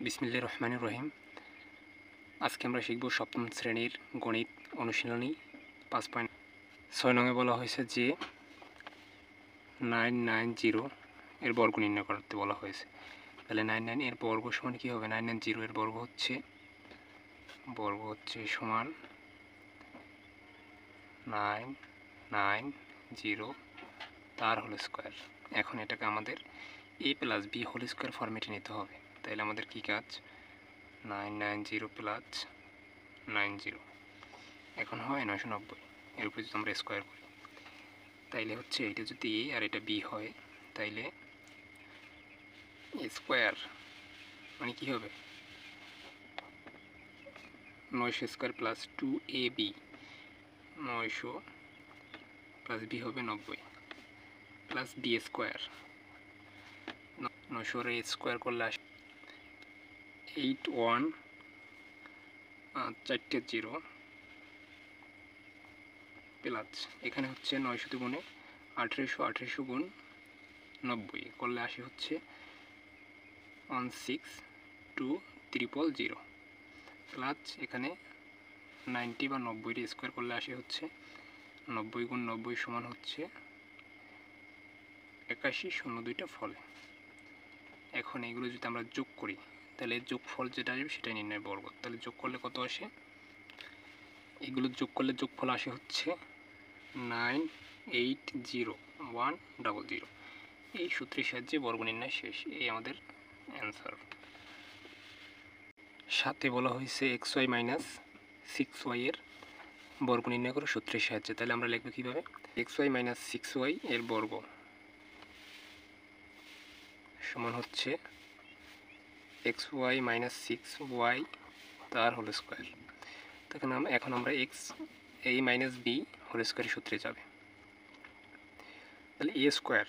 বিসমিল্লাহির রহমানির রহিম। আজকে আমরা শিখব সপ্তম শ্রেণীর গণিত অনুশীলনী 5.6 নঙে বলা হয়েছে যে 990 এর বর্গ নির্ণয় করতে বলা হয়েছে। তাহলে 99 এর বর্গ সমান কী হবে? 990 এর বর্গ হচ্ছে সমান 990 তার হোল স্কোয়ার। এখন এটাকে আমাদের a plus b whole square ফরম্যাটে নিতে হবে। তাহলে আমাদের কী কাজ? 990 প্লাস 90 এখন হয় 990। এর উপরে যদি আমরা স্কোয়ার করি তাইলে হচ্ছে এটা যদি a আর এটা b হয় তাইলে স্কোয়ার মানে কী হবে? 900 square plus 2ab 900 plus b হবে 90 প্লাস b স্কোয়ার 900 এর স্কোয়ার করলে আসে 81 4টে 0 প্লাস এখানে হচ্ছে 900 গুণে 1800 গুণ 90 করলে আসে হচ্ছে 16200 প্লাস এখানে 90 বা 90 স্কোয়ার করলে আসে হচ্ছে 90 গুণ 90 সমান হচ্ছে 8102টা ফলে। এখন এগুলো যদি আমরা যোগ করি তাহলে যোগফল যেটা আসবে সেটাই নির্ণয় বর্গ। তাহলে যোগ করলে কত আসে? এগুলো যোগ করলে যোগফল আসে হচ্ছে 980100। এই সূত্রের সাহায্যে বর্গ নির্ণয় শেষ। এই আমাদের অ্যান্সার। সাথে বলা হয়েছে xy মাইনাস 6y এর বর্গ নির্ণয় করো সূত্রের সাহায্যে। তাহলে আমরা লিখব কীভাবে? xy মাইনাস 6y এর বর্গ সমান হচ্ছে xy মাইনাস 6y তার হোল স্কোয়ার। তখন এখন আমরা a মাইনাস b হোল স্কোয়ারের সূত্রে যাবে। তাহলে a স্কোয়ার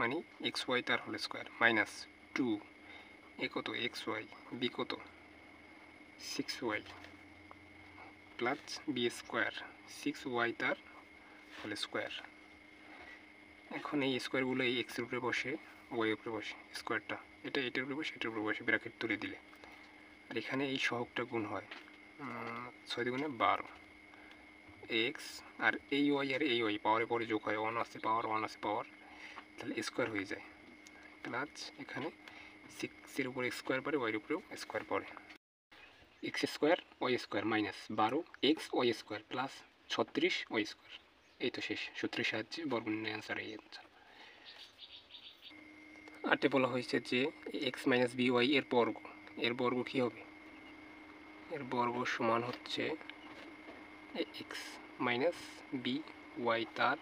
মানে xy তার হোল স্কোয়ার মাইনাস 2 এ কত xy b কত 6y plus b square 6y তার হোল স্কোয়ার। এখন এই স্কোয়ারগুলো এই এক্সের উপরে বসে ওয়াই উপরে বসে স্কোয়ারটা এটার উপরে বসে এটার উপরে বসে ব্র্যাকেট তুলে দিলে আর এখানে এই সহগটা গুণ হয় 6 গুণে 12 এক্স আর এই ওয়াই আর এই ওয়াই পাওয়ারে পরে যোগ হয় 1 আছে পাওয়ার 1 আছে পাওয়ার তাহলে স্কোয়ার হয়ে যায় প্লাস এখানে 6-এর উপরে স্কোয়ার পরে ওয়াইয়ের উপরেও স্কোয়ার পড়ে x square y square minus 12 x y square plus 36 y square. এই তো শেষ। সূত্রের সাহায্যে বর্গ নির্ণয় অ্যান্সার এই অ্যান্সার। আটে বলা হয়েছে যে এক্স মাইনাস বি ওয়াই এর বর্গ কী হবে? এর বর্গ সমান হচ্ছে এক্স মাইনাস বি ওয়াই তার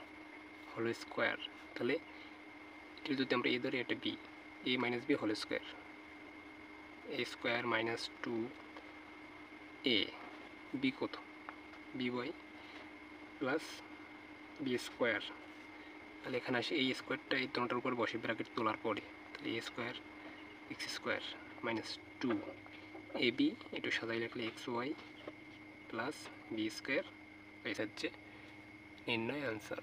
হোল স্কোয়ার। তাহলে এটা যদি আমরা এ ধরি এটা b a minus b whole square a square minus 2 a b কত b y plus b square. তাহলে এখানে আসে এই স্কোয়ারটা এই দুটোর উপর বসে ব্র্যাকেট তোলার পরে তাহলে a square x square minus 2 a b একটু সাজাই রাখলে x y plus b square এই হচ্ছে নির্ণয় অ্যান্সার।